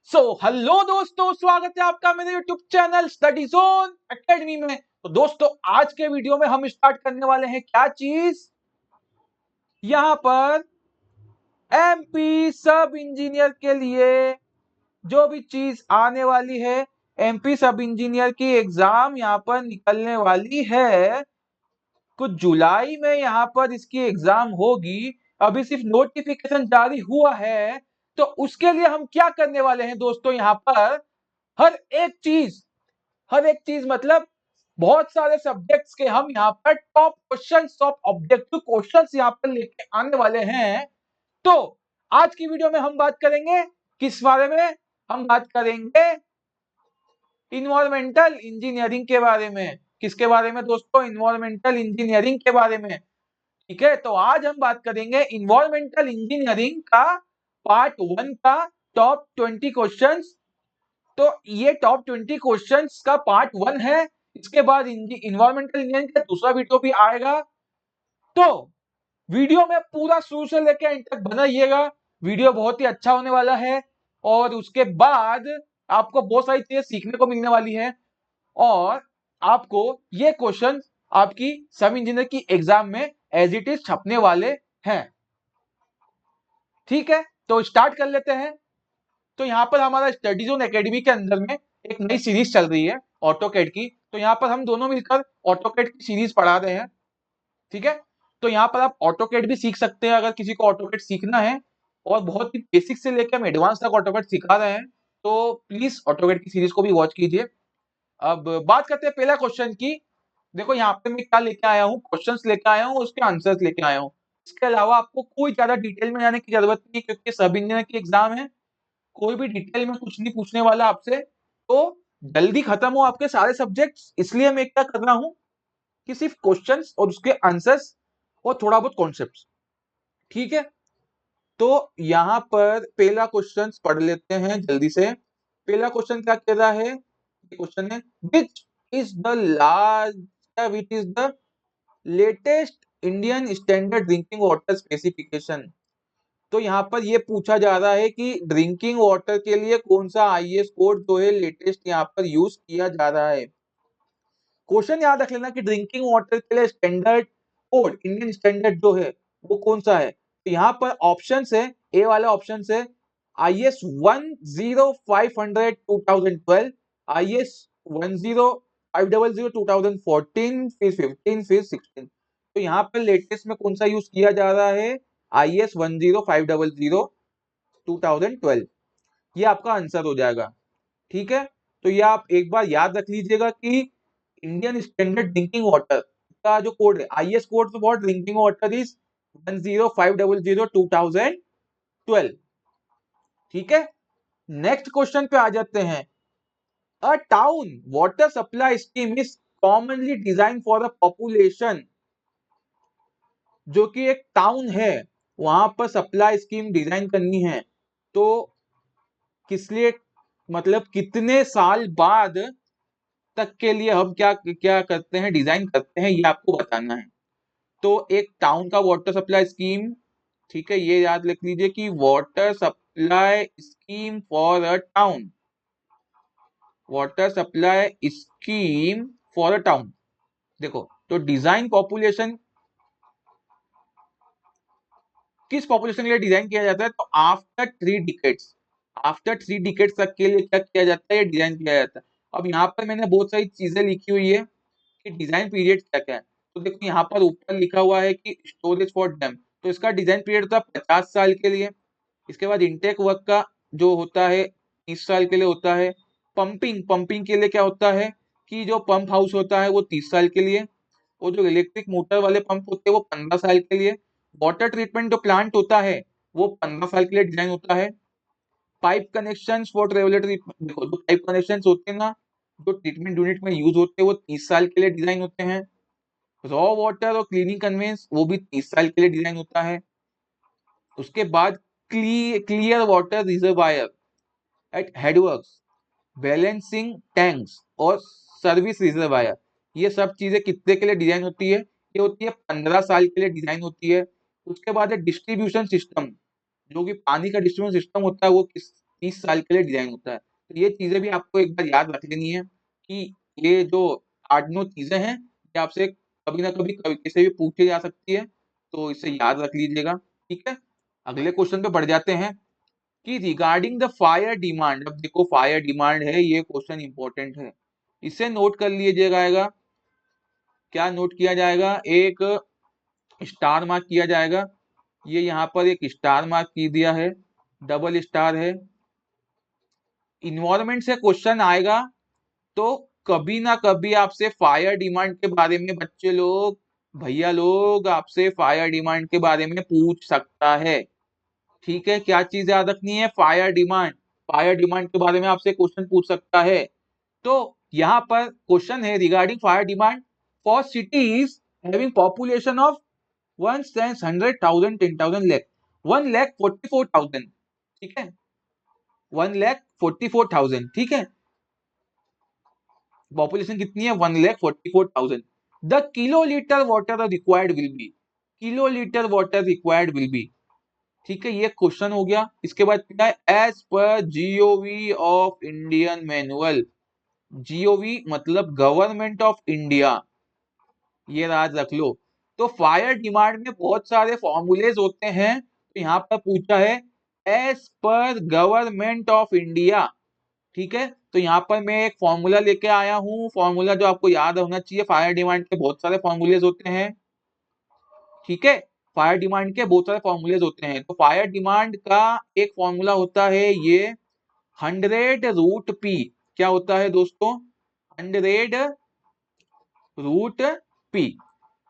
Hello दोस्तों, स्वागत है आपका मेरे YouTube channel study zone academy में। तो दोस्तों, आज के वीडियो में हम स्टार्ट करने वाले हैं क्या चीज, यहाँ पर एमपी सब इंजीनियर के लिए जो भी चीज आने वाली है। एमपी सब इंजीनियर की एग्जाम यहाँ पर निकलने वाली है कुछ जुलाई में, यहाँ पर इसकी एग्जाम होगी। अभी सिर्फ नोटिफिकेशन जारी हुआ है, तो उसके लिए हम क्या करने वाले हैं दोस्तों, यहाँ पर हर हर एक चीज मतलब बहुत सारे सब्जेक्ट्स के हम यहाँ पर top questions, top objective questions यहाँ पर लेके आने वाले हैं। तो आज की वीडियो में हम बात करेंगे किस बारे में, हम बात करेंगे इन्वायरमेंटल इंजीनियरिंग के बारे में। किसके बारे में दोस्तों? इन्वायरमेंटल इंजीनियरिंग के बारे में। ठीक है, तो आज हम बात करेंगे इन्वायरमेंटल इंजीनियरिंग का पार्ट 1 का टॉप 20 क्वेश्चंस। तो ये टॉप 20 क्वेश्चंस का पार्ट 1 है। इसके बाद इन्वायरमेंटल इंजीनियरिंग का दूसरा वीडियो भी आएगा। तो वीडियो में पूरा शुरू से लेकर एंड तक बना रहिएगा, वीडियो बहुत ही अच्छा होने वाला है। और उसके बाद आपको बहुत सारी चीजें सीखने को मिलने वाली है, और आपको ये क्वेश्चन आपकी सब इंजीनियर की एग्जाम में एज इट इज छपने वाले हैं। ठीक है, तो स्टार्ट कर लेते हैं। तो यहाँ पर हमारा स्टडी जोन एकेडमी के अंदर में एक नई सीरीज चल रही है ऑटोकैड की। तो यहाँ पर हम दोनों मिलकर ऑटोकैड की सीरीज पढ़ा रहे हैं। ठीक है, तो यहाँ पर आप ऑटोकैड भी सीख सकते हैं अगर किसी को ऑटोकैड सीखना है, और बहुत ही बेसिक से लेकर हम एडवांस तक ऑटोकैड सिखा रहे हैं। तो प्लीज ऑटोकैड की सीरीज को भी वॉच कीजिए। अब बात करते हैं पहला क्वेश्चन की। देखो यहाँ पे मैं क्या लेके आया हूँ, क्वेश्चंस लेके आया हूँ, उसके आंसर्स लेके आया हूँ। इसके अलावा आपको कोई ज्यादा डिटेल में जाने की जरूरत नहीं है, क्योंकि सब इंजीनियर की एग्जाम है। कोई भी डिटेल में कुछ नहीं पूछने वाला आपसे। तो जल्दी खत्म हो आपके सारे सब्जेक्ट्स, इसलिए मैं क्या कर रहा हूं कि सिर्फ क्वेश्चंस और उसके आंसर्स और थोड़ा बहुत कॉन्सेप्ट्स। ठीक है, तो यहां पर पहला क्वेश्चन पढ़ लेते हैं जल्दी से। पहला क्वेश्चन क्या कह रहा है? क्वेश्चन है which is the large which is the latest Indian standard drinking water specification. तो यहाँ पर ये पूछा जा रहा है कि ड्रिंकिंग वाटर के लिए कौन सा आईएस कोड जो है लेटेस्ट यहाँ पर यूज किया जा रहा है। क्वेश्चन याद रख लेना कि ड्रिंकिंग वाटर के लिए स्टैंडर्ड कोड, इंडियन स्टैंडर्ड जो है वो कौन सा है। तो यहाँ पर ऑप्शन है, ए वाला ऑप्शन है IS 10500 2012, IS 10500 2014, फिर 15, फिर 16। तो यहाँ पर लेटेस्ट में कौन सा यूज किया जा रहा है? IS 10500 2012। ये आपका आंसर हो जाएगा। ठीक है, तो ये आप एक बार याद रख लीजिएगा कि इंडियन स्टैंडर्ड ड्रिंकिंग वाटर का जो कोड है, IS code for drinking water is 10500 2012। ठीक है, नेक्स्ट क्वेश्चन पे आ जाते हैं। अ town water supply scheme is commonly design for a population. जो कि एक टाउन है, वहां पर सप्लाई स्कीम डिजाइन करनी है, तो किस लिए, मतलब कितने साल बाद तक के लिए हम क्या क्या करते हैं, डिजाइन करते हैं, ये आपको बताना है। तो एक टाउन का वाटर सप्लाई स्कीम, ठीक है, ये याद रख लीजिए कि water supply scheme for a town, water supply scheme for a town. देखो, तो डिजाइन पॉपुलेशन किस पॉपुलेशन के लिए डिजाइन किया जाता है? तो आफ्टर 3 डिकेट्स, आफ्टर 3 डिकेट्स तक के लिए क्या किया जाता है? ये डिजाइन किया जाता है। अब यहाँ पर मैंने बहुत सारी चीजें लिखी हुई है कि डिजाइन पीरियड क्या क्या है। तो देखो यहाँ पर ऊपर लिखा हुआ है कि स्टोरेज फॉर डैम, तो इसका डिजाइन पीरियड था 50 साल के लिए। इसके बाद इंटेक वर्क का जो होता है 30 साल के लिए होता है। पंपिंग, पंपिंग के लिए क्या होता है कि जो पंप हाउस होता है वो 30 साल के लिए, और जो इलेक्ट्रिक मोटर वाले पंप होते हैं वो 15 साल के लिए। वाटर ट्रीटमेंट जो प्लांट होता है वो 15 साल के लिए डिजाइन होता है। पाइप कनेक्शन फॉर रेगुलेटरी, देखो जो पाइप कनेक्शन होते हैं ना, जो ट्रीटमेंट यूनिट में यूज होते हैं वो 30 साल के लिए डिजाइन होते हैं। रॉ वाटर और क्लीनिंग कन्वेंस वो भी 30 साल के लिए डिजाइन होता है। उसके बाद clear water reservoir at headworks, balancing tanks और सर्विस रिजर्वायर, ये सब चीजें कितने के लिए डिजाइन होती है? ये होती है 15 साल के लिए डिजाइन होती है। उसके बाद है डिस्ट्रीब्यूशन सिस्टम, जो कि पानी का डिस्ट्रीब्यूशन सिस्टम होता है वो 30 साल के लिए डिजाइन होता है। तो ये चीजें भी आपको एक बार याद रख लेनी है कि ये जो 8-9 चीजें हैं ये आपसे कभी ना कभी किसी भी पूछी जा सकती है, तो इसे याद रख लीजिएगा। ठीक है, अगले क्वेश्चन पे बढ़ जाते हैं कि रिगार्डिंग द फायर डिमांड। अब देखो फायर डिमांड है, ये क्वेश्चन इंपॉर्टेंट है, इसे नोट कर लिया जाएगा। क्या नोट किया जाएगा? एक स्टार मार्क किया जाएगा। ये यहाँ पर एक स्टार मार्क की दिया है, डबल स्टार है। इन्वायरमेंट से क्वेश्चन आएगा तो कभी ना कभी आपसे फायर डिमांड के बारे में बच्चे लोग, भैया लोग आपसे फायर डिमांड के बारे में पूछ सकता है। ठीक है, क्या चीज याद रखनी है? Fire demand. फायर डिमांड के बारे में आपसे क्वेश्चन पूछ सकता है। तो यहाँ पर क्वेश्चन है regarding fire demand for cities having population of 100,000 10,000 lakh 1,44,000। ठीक है, 1,44,000। ठीक है, पॉपुलेशन कितनी है? 1,44,000। The kilo litre water required will be, kilo litre water required will be. ठीक है, ये क्वेश्चन हो गया। इसके बाद क्या है? एज पर GOV of Indian manual. GOV मतलब गवर्नमेंट ऑफ इंडिया, ये राज रख लो। तो फायर डिमांड में बहुत सारे फॉर्मूलेज होते हैं, तो यहाँ पर पूछा है एज पर गवर्नमेंट ऑफ इंडिया। ठीक है, तो यहाँ पर मैं एक फॉर्मूला लेके आया हूँ, फॉर्मूला जो आपको याद होना चाहिए। फायर डिमांड के बहुत सारे फॉर्मूलेज होते हैं। ठीक है, फायर डिमांड के बहुत सारे फॉर्मूलेज होते हैं। तो फायर डिमांड का एक फॉर्मूला होता है ये 100 √P। क्या होता है दोस्तों? 100 √P।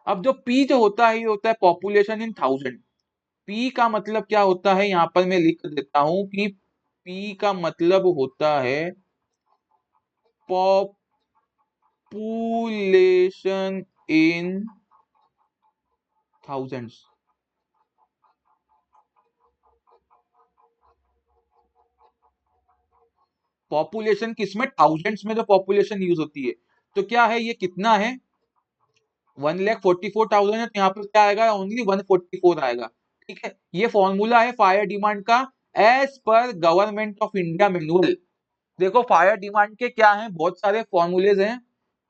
अब जो P जो होता है ये होता है पॉपुलेशन इन 1000। P का मतलब क्या होता है? यहाँ पर मैं लिख देता हूं कि P का मतलब होता है पॉपुलेशन इन थाउजेंड्स। पॉपुलेशन किसमें? थाउजेंड्स में जो पॉपुलेशन यूज होती है। तो क्या है ये? कितना है? 1,44,000 है, तो यहाँ पर क्या आएगा? ओनली 144 आएगा। ठीक है, ये फॉर्मूला है फायर डिमांड का एज पर गवर्नमेंट ऑफ इंडिया मैनुअल। देखो फायर डिमांड के क्या है? बहुत सारे फॉर्मूलेज हैं,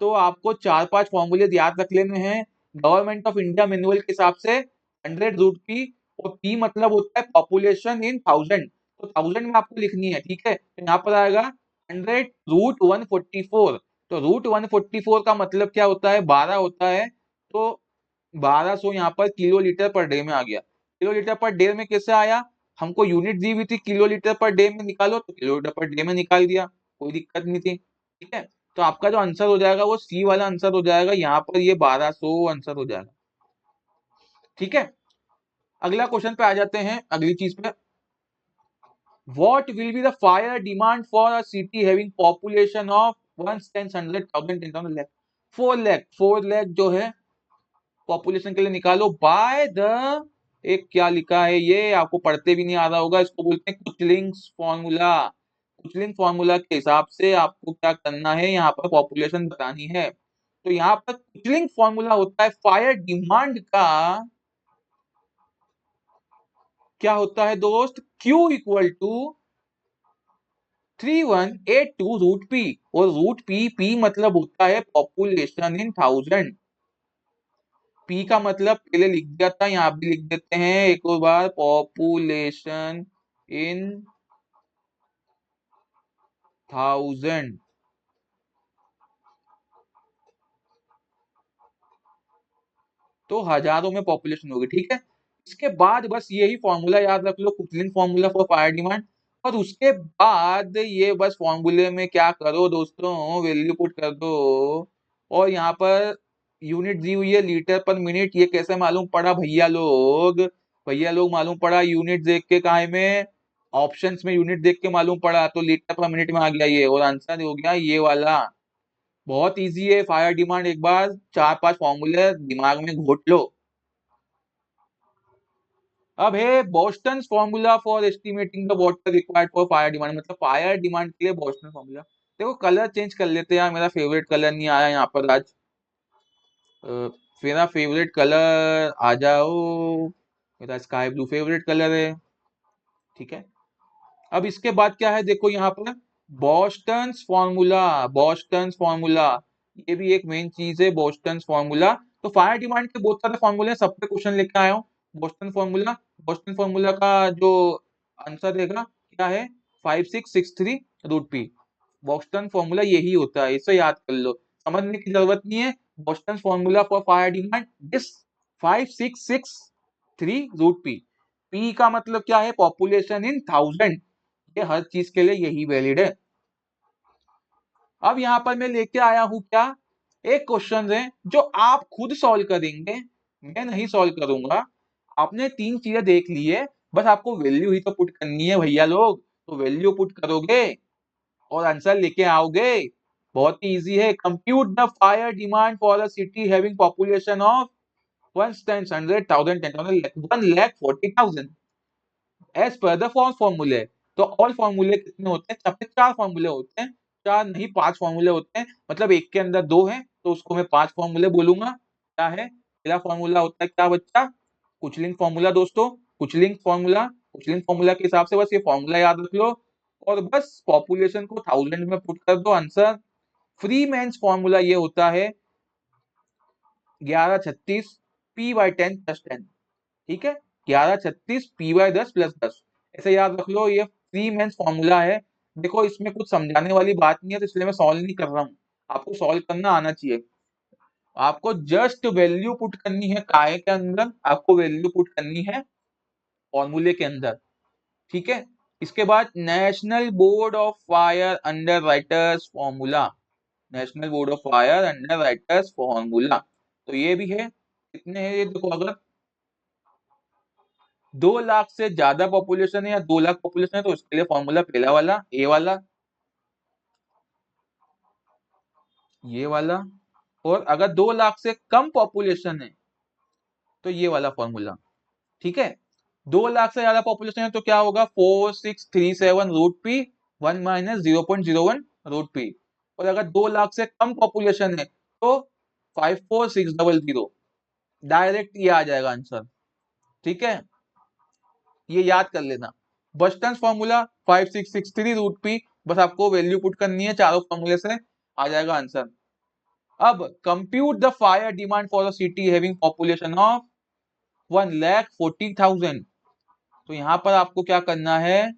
तो आपको 4-5 फॉर्मूलेज याद रख लेने हैं। गवर्नमेंट ऑफ इंडिया मैनुअल के हिसाब से 100 √P, और P मतलब होता है पॉपुलेशन इन 1000, तो 1000 में आपको लिखनी है। ठीक है, तो यहाँ पर आएगा 100 √144। तो √144 का मतलब क्या होता है? 12 होता है। तो 1200 यहाँ पर किलो लीटर पर डे में आ गया। किलो लीटर पर डे में कैसे आया? हमको यूनिट दी हुई थी किलो लीटर पर डे में निकालो, तो किलो लीटर पर डे में निकाल दिया, कोई दिक्कत नहीं थी। ठीक है, तो आपका जो आंसर हो जाएगा वो सी वाला आंसर हो जाएगा। यहाँ पर ये 1200 आंसर हो जाएगा। ठीक है, अगला क्वेश्चन पे आ जाते हैं, अगली चीज पे। What will be the fire demand for a city having population of 100,000 10,000 lakh? 4 lakh, 4 lakh जो है पॉपुलेशन के लिए निकालो बाय द, एक क्या लिखा है ये आपको पढ़ते भी नहीं आ रहा होगा, इसको बोलते हैं कुचलिंग्स फॉर्मूला। कुचलिंग फॉर्मूला के हिसाब से आपको क्या करना है? यहाँ पर पॉपुलेशन बतानी है। तो यहाँ पर कुचलिंग फॉर्मूला होता है फायर डिमांड का। क्या होता है दोस्त? Q equal to 3182 √P। और √P मतलब होता है पॉपुलेशन इन 1000। P का मतलब पहले लिख दिया था, यहाँ भी लिख देते हैं एक और बार, पॉपुलेशन इन 1000। तो हजारों में पॉपुलेशन होगी। ठीक है, इसके बाद बस यही फॉर्मूला याद रख लो, कुचलिन फॉर्मूला फॉर फायर डिमांड। और उसके बाद ये बस फॉर्मूले में क्या करो दोस्तों? वैल्यू पुट कर दो, और यहाँ पर यूनिट दी हुई है लीटर पर मिनट। ये कैसे मालूम पड़ा भैया लोग? भैया लोग मालूम पड़ा यूनिट देख के, काहे में? ऑप्शंस में यूनिट देख के मालूम पड़ा, तो लीटर पर मिनट में आ गया ये, और आंसर हो गया ये वाला। बहुत इजी है फायर डिमांड, एक बार 4-5 फॉर्मूले दिमाग में घोट लो। अब है Boston formula for estimating the water required for fire demand. मतलब फायर डिमांड के लिए बोस्टन फॉर्मूला। देखो कलर चेंज कर लेते हैं यार, मेरा फेवरेट कलर नहीं आया यहाँ पर आज। मेरा फेवरेट कलर आ जाओ, मेरा स्काई ब्लू फेवरेट कलर है। ठीक है, अब इसके बाद क्या है, देखो यहाँ पर बोस्टन्स फॉर्मूला, बोस्टन्स फॉर्मूला, ये भी एक मेन चीज है, बोस्टन्स फॉर्मूला। तो फायर डिमांड के बहुत सारे फॉर्मूले, सब पे क्वेश्चन लेके आया हूँ। बोस्टन फॉर्मूला, बोस्टन फॉर्मूला का जो आंसर रहेगा क्या है, 5663√P। बोस्टन फॉर्मूला यही होता है, इसे याद कर लो, समझने की जरूरत नहीं है। Boston formula for fire demand this 5663√P। P का मतलब क्या है, पॉपुलेशन इन 1000। ये हर चीज के लिए यही वैलिड है। अब यहां पर मैं लेके आया हूं क्या, एक क्वेश्चन है जो आप खुद सॉल्व करेंगे, मैं नहीं सॉल्व करूंगा। आपने तीन चीजें देख ली है, बस आपको वैल्यू ही तो पुट करनी है भैया लोग, तो वैल्यू पुट करोगे और आंसर लेके आओगे। बहुत ही इजी है। Compute the fire demand for a city having population of 100,000 1,40,000 as पर द फॉर्मूले। तो ऑल फॉर्मूले कितने होते हैं, सबके चार फॉर्मूले होते हैं, चार नहीं पांच फॉर्मूले होते हैं, मतलब एक के अंदर दो है तो उसको मैं पांच फॉर्मूले बोलूंगा। क्या है, पहला फॉर्मूला होता है क्या बच्चा, कुचलिंग फॉर्मूला। दोस्तों कुचलिंग फॉर्मूला, कुचलिंग फॉर्मूला के हिसाब से बस ये फॉर्मूला याद रख लो और बस पॉपुलेशन को 1000 में पुट कर दो आंसर। फ्री मेंस फॉर्मूला ये होता है 1136 P/10 + 10, ठीक है, 1136 P/10 + 10, ऐसे याद रख लो, ये फ्री मेंस फॉर्मूला है। देखो इसमें कुछ समझाने वाली बात नहीं है, तो इसलिए मैं सॉल्व नहीं कर रहा हूँ, आपको सॉल्व करना आना चाहिए। आपको जस्ट वैल्यू पुट करनी है काय के अंदर, आपको वैल्यू पुट करनी है फॉर्मूले के अंदर, ठीक है। इसके बाद national board of fire under writers formula, national board of fire under writers formula, तो ये भी है। कितने हैं ये देखो, अगर 2 लाख से ज्यादा पॉपुलेशन है या 2 लाख पॉपुलेशन है तो उसके लिए फॉर्मूला पहला वाला ए वाला, ये वाला। और अगर 2 लाख से कम पॉपुलेशन है तो ये वाला फॉर्मूला, ठीक है। 2 लाख से ज्यादा पॉपुलेशन है तो क्या होगा, 4637√P 1 - 0.01√P। और अगर 2 लाख से कम पॉपुलेशन है तो 54600, डायरेक्ट ये आ जाएगा आंसर, ठीक है, ये याद कर लेना। बस्टन फॉर्मूला 5663√P, बस आपको वैल्यू पुट करनी है, चारों फॉर्मूले से आ जाएगा आंसर। अब compute the fire demand for a city having population of 1,40,000। तो यहां पर आपको क्या करना है,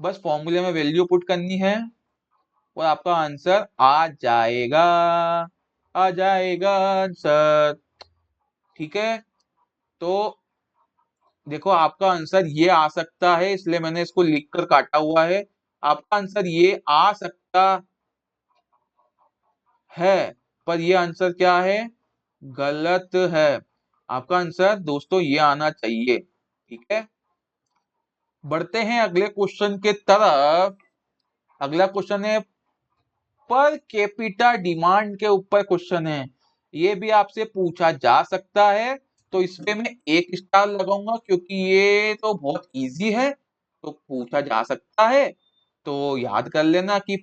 बस फॉर्मूले में वैल्यू पुट करनी है और आपका आंसर आ जाएगा, आ जाएगा आंसर, ठीक है। तो देखो आपका आंसर ये आ सकता है, इसलिए मैंने इसको लिख कर काटा हुआ है। आपका आंसर ये आ सकता है, पर ये आंसर क्या है, गलत है। आपका आंसर दोस्तों ये आना चाहिए, ठीक है। बढ़ते हैं अगले क्वेश्चन के तरफ। अगला क्वेश्चन है पर कैपिटा डिमांड के ऊपर क्वेश्चन है, ये भी आपसे पूछा जा सकता है, तो इसमें मैं 1 स्टार लगाऊंगा क्योंकि ये तो बहुत इजी है, तो पूछा जा सकता है। तो याद कर लेना कि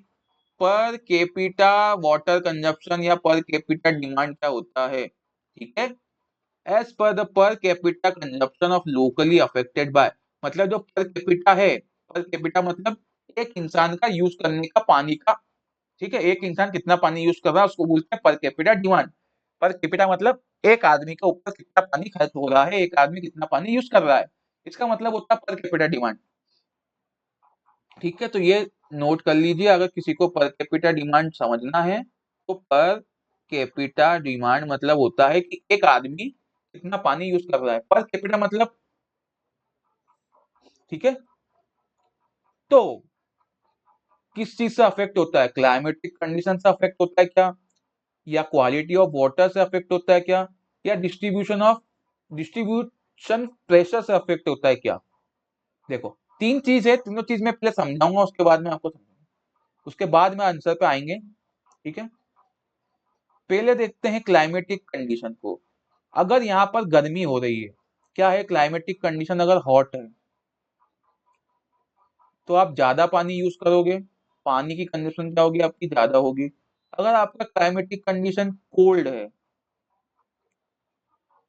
पर कैपिटा वाटर कंजप्शन या पर कैपिटा डिमांड क्या होता है, ठीक है। एज पर the per capita consumption of locally affected by, मतलब जो पर कैपिटा है, पर कैपिटा मतलब एक इंसान का यूज करने का पानी का, ठीक है, एक इंसान कितना पानी यूज कर रहा है उसको बोलते हैं per capita demand. Per capita मतलब एक आदमी के ऊपर कितना पानी खर्च हो रहा है, एक आदमी कितना पानी यूज कर रहा है, इसका मतलब होता है पर कैपिटा डिमांड, ठीक है। तो ये नोट कर लीजिए, अगर किसी को पर कैपिटा डिमांड समझना है तो पर कैपिटा डिमांड मतलब होता है कि एक आदमी कितना पानी यूज कर रहा है, पर कैपिटा मतलब, ठीक है। तो किस चीज से अफेक्ट होता है, क्लाइमेटिक कंडीशन से अफेक्ट होता है क्या, या क्वालिटी ऑफ वाटर से अफेक्ट होता है क्या, या डिस्ट्रीब्यूशन प्रेशर से अफेक्ट होता है क्या। देखो तीन चीज है, तीनों चीज मैं पहले समझाऊंगा उसके बाद में आपको समझाऊंगा, उसके बाद में आंसर पे आएंगे, ठीक है। पहले देखते हैं क्लाइमेटिक कंडीशन को। अगर यहाँ पर गर्मी हो रही है, क्या है क्लाइमेटिक कंडीशन, अगर हॉट है तो आप ज्यादा पानी यूज करोगे, पानी की कंजप्शन क्या होगी आपकी, ज्यादा होगी। अगर आपका क्लाइमेटिक कंडीशन कोल्ड है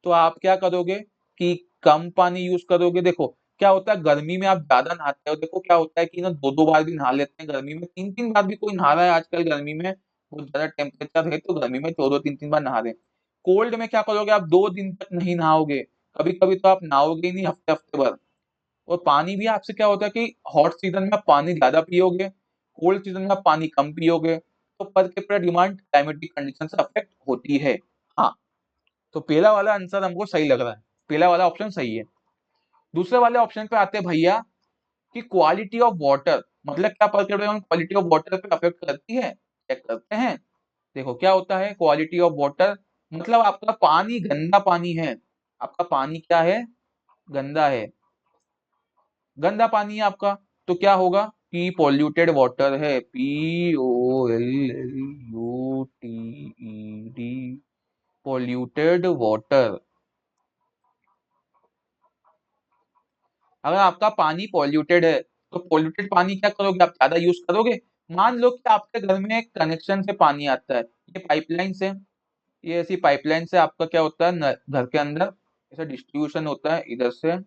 तो आप क्या करोगे कि कम पानी यूज करोगे। देखो क्या होता है गर्मी में आप ज्यादा नहाते हो, देखो क्या होता है कि ना 2-2 बार भी नहा लेते हैं गर्मी में, 3-3 बार भी कोई नहा रहा है आजकल गर्मी में, बहुत ज्यादा टेम्परेचर है तो गर्मी में 2-2 3-3 बार नहा रहे हैं। कोल्ड में क्या करोगे आप, 2 दिन तक नहीं नहाओगे, कभी कभी तो आप नहाओगे ही नहीं, हफ्ते हफ्ते भर। और पानी भी आपसे क्या होता है कि हॉट सीजन में आप पानी ज्यादा पियोगे, कोल्ड सीजन में आप पानी कम पियोगे, तो per capita demand climatic condition से अफेक्ट होती है। हाँ, तो पहला वाला आंसर हमको सही लग रहा है, पहला वाला ऑप्शन सही है। दूसरे वाले ऑप्शन पे आते हैं भैया कि क्वालिटी ऑफ वाटर, मतलब क्या per capita demand quality of water पे अफेक्ट करती है, चेक करते हैं। देखो क्या होता है क्वालिटी ऑफ वाटर, मतलब आपका पानी गंदा पानी है, आपका पानी क्या है, गंदा है, गंदा पानी है आपका, तो क्या होगा कि पॉल्यूटेड वाटर है, POLLUTED, पॉल्यूटेड वाटर। अगर आपका पानी पॉल्यूटेड है तो पॉल्यूटेड पानी क्या करोगे आप, ज्यादा यूज करोगे। मान लो कि आपके घर में एक कनेक्शन से पानी आता है, ये पाइपलाइन से, ये ऐसी पाइपलाइन से आपका क्या होता है घर के अंदर ऐसा डिस्ट्रीब्यूशन होता है, इधर से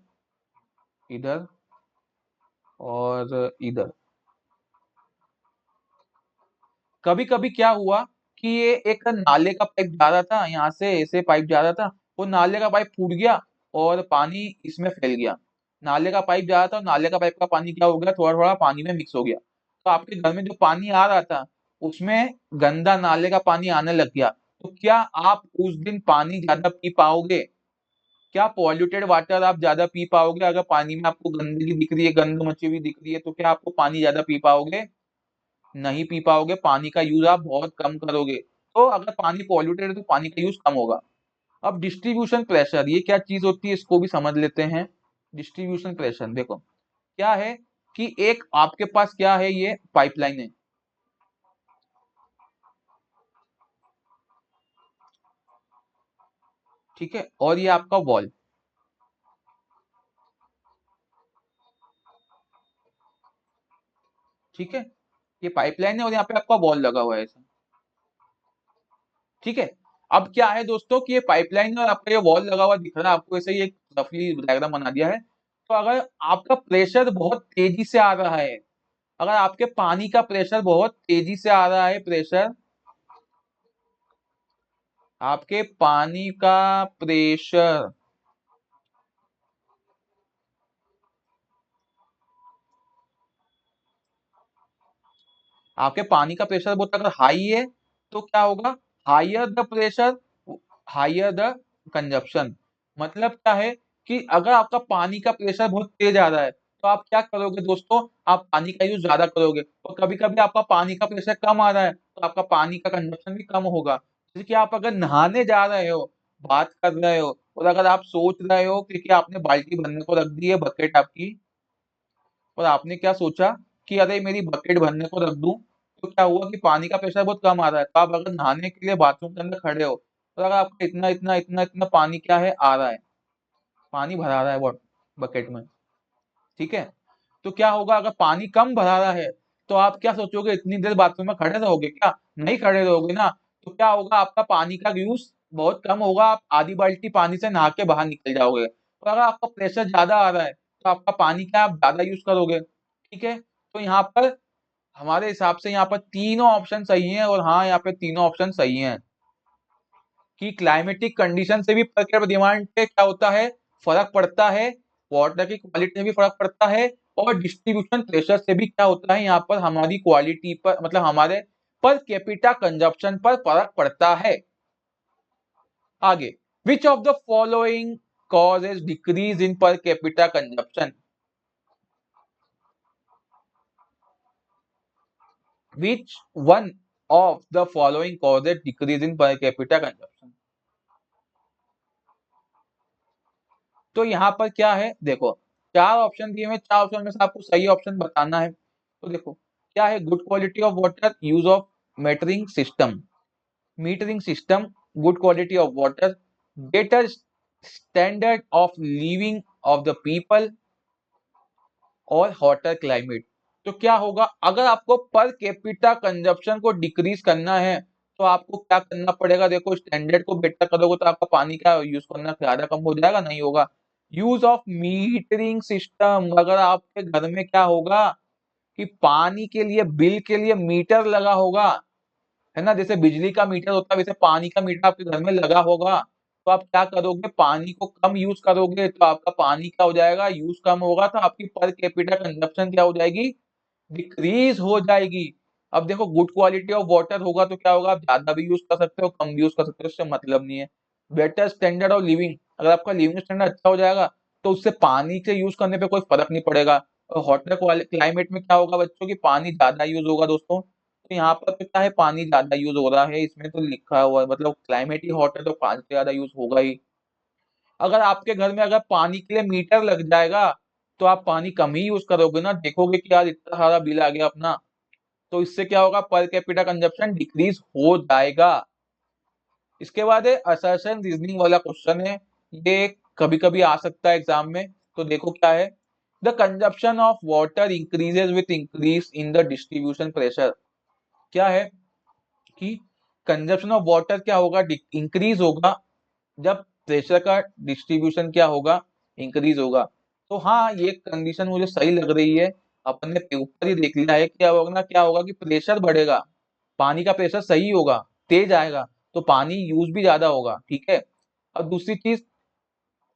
इधर और इधर। कभी कभी क्या हुआ कि ये एक नाले का पाइप जा रहा था, यहाँ से ऐसे पाइप जा रहा था, वो नाले का पाइप फूट गया और पानी इसमें फैल गया। नाले का पाइप जा रहा था और नाले का पाइप का पानी क्या हो गया, थोड़ा थोड़ा पानी में मिक्स हो गया, तो आपके घर में जो पानी आ रहा था उसमें गंदा नाले का पानी आने लग गया। तो क्या आप उस दिन पानी ज्यादा पी पाओगे, क्या पॉल्यूटेड वाटर आप ज्यादा पी पाओगे, अगर पानी में आपको गंदगी दिख रही है, गंद मची हुई दिख रही है, तो क्या आपको पानी ज्यादा पी पाओगे, नहीं पी पाओगे, पानी का यूज आप बहुत कम करोगे। तो अगर पानी पॉल्यूटेड है तो पानी का यूज कम होगा। अब डिस्ट्रीब्यूशन प्रेशर, ये क्या चीज होती है इसको भी समझ लेते हैं। डिस्ट्रीब्यूशन प्रेशर देखो क्या है कि एक आपके पास क्या है, ये पाइपलाइन है, ठीक है, और ये आपका वॉल, ठीक है, ये पाइपलाइन है और यहाँ पे आपका वॉल लगा हुआ है ऐसा, ठीक है। अब क्या है दोस्तों कि ये पाइपलाइन और आपका ये वॉल लगा हुआ दिख रहा है आपको, ऐसे ही एक रफली डायग्राम बना दिया है। तो अगर आपका प्रेशर बहुत तेजी से आ रहा है, अगर आपके पानी का प्रेशर बहुत तेजी से आ रहा है, प्रेशर, आपके पानी का प्रेशर, आपके पानी का प्रेशर बहुत अगर हाई है तो क्या होगा, higher the pressure higher the consumption. मतलब क्या है कि अगर आपका पानी का प्रेशर बहुत तेज आ रहा है तो आप क्या करोगे दोस्तों, आप पानी का यूज ज्यादा करोगे, और कभी कभी आपका पानी का प्रेशर कम आ रहा है तो आपका पानी का कंजप्शन भी कम होगा। जैसे कि आप अगर नहाने जा रहे हो, बात कर रहे हो, और अगर आप सोच रहे हो कि आपने बाल्टी भरने को रख दी है, बकेट आपकी, और आपने क्या सोचा कि अरे मेरी बकेट भरने को रख दूं, तो क्या हुआ कि पानी का प्रेशर बहुत कम आ रहा है, तो आप अगर नहाने के लिए बाथरूम के अंदर खड़े हो तो अगर आपको इतना इतना इतना इतना पानी क्या है आ रहा है, पानी भरा रहा है वो बकेट में, ठीक है, तो क्या होगा अगर पानी कम भरा रहा है तो आप क्या सोचोगे, इतनी देर बाथरूम में खड़े रहोगे क्या, नहीं खड़े रहोगे ना। तो क्या होगा आपका पानी का यूज बहुत कम होगा, आप आधी बाल्टी पानी से नहा के बाहर निकल जाओगे। और अगर आपका प्रेशर ज्यादा आ रहा है तो आपका पानी क्या आप ज्यादा यूज करोगे, ठीक है। तो यहाँ पर हमारे हिसाब से यहाँ पर तीनों ऑप्शन सही हैं, और हाँ यहाँ पे तीनों ऑप्शन सही हैं कि क्लाइमेटिक कंडीशन से भी प्रकृति डिमांड पे क्या होता है, फर्क पड़ता है, वाटर की क्वालिटी में भी फर्क पड़ता है, और डिस्ट्रीब्यूशन प्रेशर से भी क्या होता है यहाँ पर हमारी क्वालिटी पर, मतलब हमारे पर कैपिटा कंजप्शन पर फर्क पड़ता है। आगे, which of the following causes decrease in per capita consumption, which one of the following causes decrease in per capita consumption। तो यहाँ पर क्या है देखो, चार ऑप्शन दिए हुए, चार ऑप्शन में से आपको सही ऑप्शन बताना है। तो देखो क्या है, good quality of water, use of metering system, metering system, good quality of water, better standard of living of the people, और हॉटर क्लाइमेट। तो क्या होगा अगर आपको पर कैपिटा कंजप्शन को डिक्रीज करना है तो आपको क्या करना पड़ेगा, देखो स्टैंडर्ड को बेटर करोगे तो आपका पानी का यूज करना ज्यादा कम हो जाएगा, नहीं होगा। यूज ऑफ मीटरिंग सिस्टम, अगर आपके घर में क्या होगा कि पानी के लिए बिल के लिए मीटर लगा होगा, है ना, जैसे बिजली का मीटर होता है वैसे पानी का मीटर आपके घर में लगा होगा, तो आप क्या करोगे, पानी को कम यूज करोगे तो आपका पानी क्या हो जाएगा, यूज कम होगा तो आपकी पर कैपिटा कंजप्शन क्या हो जाएगी, डिक्रीज हो जाएगी। अब देखो गुड क्वालिटी ऑफ वाटर होगा तो क्या होगा, आप ज्यादा भी यूज कर सकते हो कम भी यूज कर सकते हो, उससे मतलब नहीं है। बेटर स्टैंडर्ड ऑफ लिविंग, अगर आपका लिविंग स्टैंडर्ड अच्छा हो जाएगा तो उससे पानी के यूज करने पे कोई फर्क नहीं पड़ेगा। और हॉटर क्लाइमेट में क्या होगा बच्चों की, पानी ज्यादा यूज होगा दोस्तों, तो यहाँ पर तो क्या है, पानी ज्यादा यूज हो रहा है, इसमें तो लिखा हुआ है, मतलब क्लाइमेट ही हॉट है तो पानी से ज्यादा यूज होगा ही। अगर आपके घर में अगर पानी के लिए मीटर लग जाएगा तो आप पानी कम ही यूज करोगे ना, देखोगे कि यार इतना सारा बिल आ गया अपना, तो इससे क्या होगा, पर कैपिटा कंजप्शन डिक्रीज हो जाएगा। इसके बाद है असर्शन रीजनिंग वाला क्वेश्चन है, ये कभी कभी आ सकता है एग्जाम में, तो देखो क्या है, the consumption of water increases with increase in the distribution pressure. क्या है कि कंजप्शन ऑफ वाटर क्या होगा, इंक्रीज होगा जब प्रेशर का डिस्ट्रीब्यूशन क्या होगा, इंक्रीज होगा। तो हाँ ये कंडीशन मुझे सही लग रही है, अपन ने पेपर ही देख लिया है कि अब होगा ना, क्या होगा कि प्रेशर बढ़ेगा, पानी का प्रेशर सही होगा, तेज आएगा, तो पानी यूज भी ज्यादा होगा, ठीक है। अब दूसरी चीज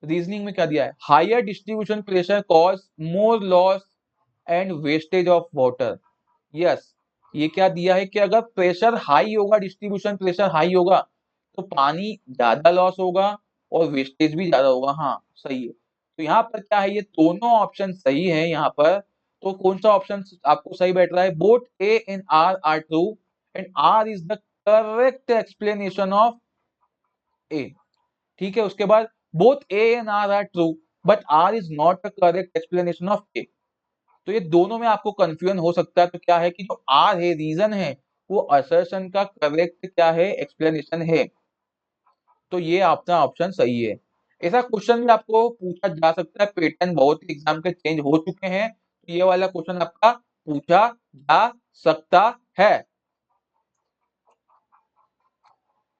रीजनिंग में क्या दिया है, higher distribution pressure cause more loss and wastage of water. Yes, ये क्या दिया है कि अगर प्रेशर हाई होगा, डिस्ट्रीब्यूशन प्रेशर हाई होगा तो पानी ज्यादा लॉस होगा और वेस्टेज भी ज्यादा होगा। हाँ सही है, तो यहाँ पर क्या है, ये दोनों ऑप्शन सही है यहाँ पर। तो कौन सा ऑप्शन आपको सही बैठ रहा है, both A and R are true and R is the correct explanation of A. ठीक है, उसके बाद both A and R are true but R is not the correct explanation of A. तो ये दोनों में आपको कंफ्यूजन हो सकता है, तो क्या है कि जो आर है रीजन है वो असर्शन का करेक्ट क्या है, एक्सप्लेनेशन है, तो ये आपका ऑप्शन सही है। ऐसा क्वेश्चन भी आपको पूछा जा सकता है, पैटर्न बहुत ही एग्जाम के चेंज हो चुके हैं, तो ये वाला क्वेश्चन आपका पूछा जा सकता है।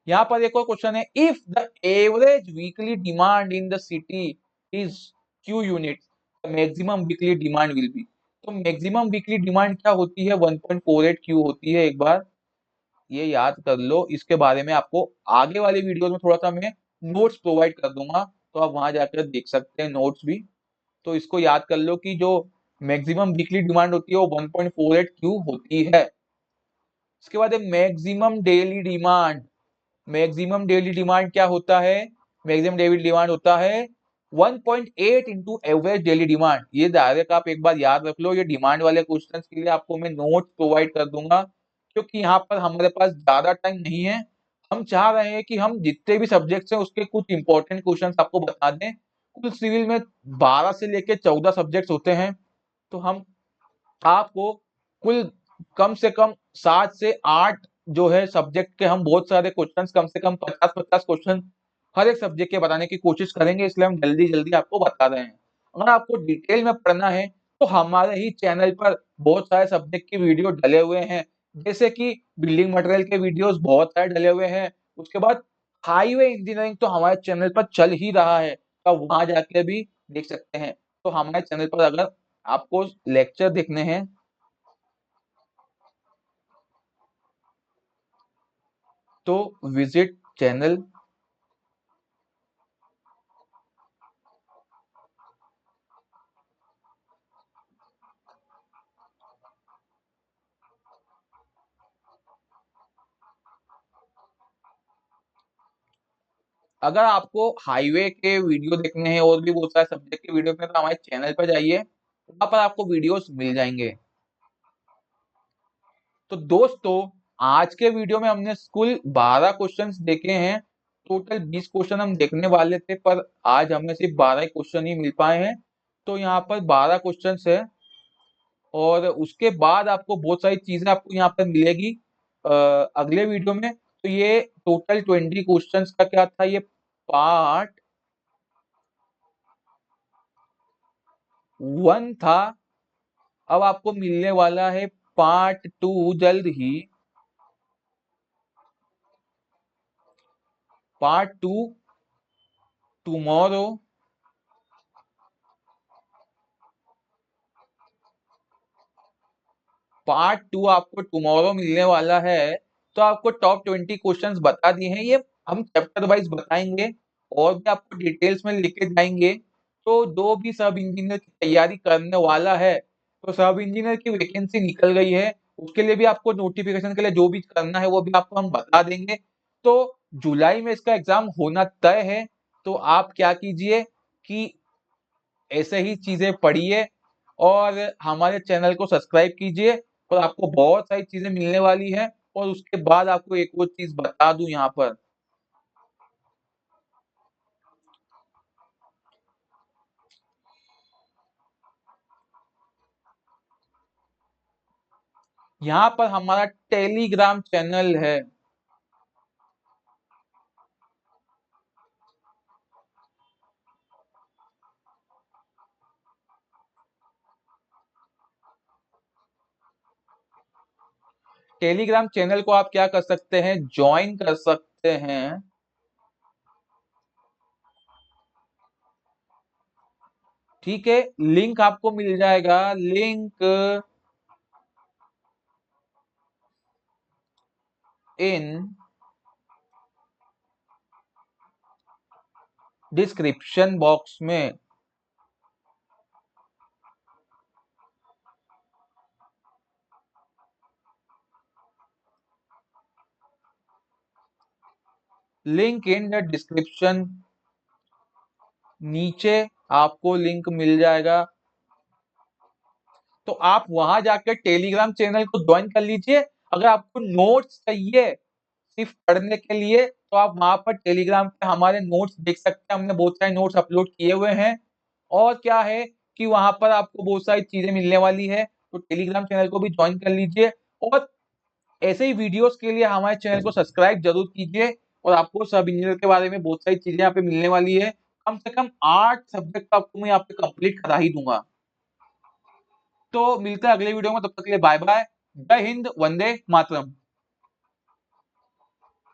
यहाँ पर एक और क्वेश्चन है, if the average weekly demand in the city is Q unit, maximum weekly demand will be. तो मैक्सिमम वीकली डिमांड क्या होती है, 1.48 क्यू होती है, एक बार ये याद कर लो, इसके बारे में आपको आगे वाले वीडियो में थोड़ा सा मैं नोट्स प्रोवाइड कर दूंगा, तो आप वहां जाकर देख सकते हैं नोट्स भी। तो इसको याद कर लो कि जो मैक्सिमम वीकली डिमांड होती है वो 1.48 क्यू होती है। इसके बाद maximum daily demand, maximum daily demand क्या होता है, मैक्सिमम डेली डिमांड होता है 1.8 इंटू एवरेज डेली डिमांड। ये डायरेक्ट आप एक बार याद रख लो, ये डिमांड वाले क्वेश्चन के लिए आपको मैं नोट प्रोवाइड कर दूंगा, क्योंकि यहाँ पर हमारे पास ज्यादा टाइम नहीं है। हम चाह रहे हैं कि हम जितने भी सब्जेक्ट्स हैं उसके कुछ इंपॉर्टेंट क्वेश्चन आपको बता दें। कुल सिविल में 12 से लेके 14 सब्जेक्ट्स होते हैं, तो हम आपको कुल कम से कम 7 से 8 जो है सब्जेक्ट के हम बहुत सारे क्वेश्चंस, कम से कम 50-50 क्वेश्चन हर एक सब्जेक्ट के बताने की कोशिश करेंगे, इसलिए हम जल्दी जल्दी आपको बता रहे हैं। अगर आपको डिटेल में पढ़ना है तो हमारे ही चैनल पर बहुत सारे सब्जेक्ट की वीडियो डले हुए हैं, जैसे कि बिल्डिंग मटेरियल के वीडियोस बहुत सारे डले हुए हैं। उसके बाद हाईवे इंजीनियरिंग तो हमारे चैनल पर चल ही रहा है, तो वहां जाके भी देख सकते हैं। तो हमारे चैनल पर अगर आपको लेक्चर देखने हैं तो विजिट चैनल। अगर आपको हाईवे के वीडियो देखने हैं और भी बहुत सारे सब्जेक्ट के वीडियो देखने हैं, तो हमारे चैनल पर जाइए, वहां पर आपको वीडियोस मिल जाएंगे। तो दोस्तों आज के वीडियो में हमने कुल 12 क्वेश्चंस देखे हैं, टोटल 20 क्वेश्चन हम देखने वाले थे, पर आज हमें सिर्फ 12 क्वेश्चन ही मिल पाए हैं। तो यहाँ पर 12 क्वेश्चंस है, और उसके बाद आपको बहुत सारी चीजें आपको यहाँ पर मिलेगी अगले वीडियो में। तो ये टोटल 20 क्वेश्चंस का क्या था, ये पार्ट 1 था। अब आपको मिलने वाला है पार्ट 2 जल्द ही, पार्ट 2 टुमारो। पार्ट 2 आपको टुमारो मिलने वाला है। तो आपको टॉप 20 क्वेश्चंस बता दिए हैं, ये हम चैप्टर वाइज बताएंगे और भी आपको डिटेल्स में लेके जाएंगे। तो जो भी सब इंजीनियर की तैयारी करने वाला है, तो सब इंजीनियर की वैकेंसी निकल गई है, उसके लिए भी आपको नोटिफिकेशन के लिए जो भी करना है वो भी आपको हम बता देंगे। तो जुलाई में इसका एग्जाम होना तय है। तो आप क्या कीजिए कि ऐसे ही चीजें पढ़िए और हमारे चैनल को सब्सक्राइब कीजिए, और आपको बहुत सारी चीजें मिलने वाली है। और उसके बाद आपको एक और चीज बता दूं, यहाँ पर हमारा टेलीग्राम चैनल है। टेलीग्राम चैनल को आप क्या कर सकते हैं, ज्वाइन कर सकते हैं। ठीक है, लिंक आपको मिल जाएगा, लिंक इन डिस्क्रिप्शन बॉक्स में। लिंक इन द डिस्क्रिप्शन, नीचे आपको लिंक मिल जाएगा। तो आप वहां जाकर टेलीग्राम चैनल को ज्वाइन कर लीजिए। अगर आपको नोट्स चाहिए सिर्फ पढ़ने के लिए, तो आप वहां पर टेलीग्राम पे हमारे नोट्स देख सकते हैं, हमने बहुत सारे नोट्स अपलोड किए हुए हैं। और क्या है कि वहां पर आपको बहुत सारी चीजें मिलने वाली है, तो टेलीग्राम चैनल को भी ज्वाइन कर लीजिए। और ऐसे ही वीडियोस के लिए हमारे चैनल को सब्सक्राइब जरूर कीजिए। और आपको सब इंजीनियर के बारे में बहुत सारी चीजें यहाँ पे मिलने वाली है। कम से कम 8 सब्जेक्ट आपको मैं यहाँ पे कंप्लीट करा ही दूंगा। तो मिलते हैं अगले वीडियो में, तब तक के लिए बाय बाय। जय हिंद, वंदे मातरम।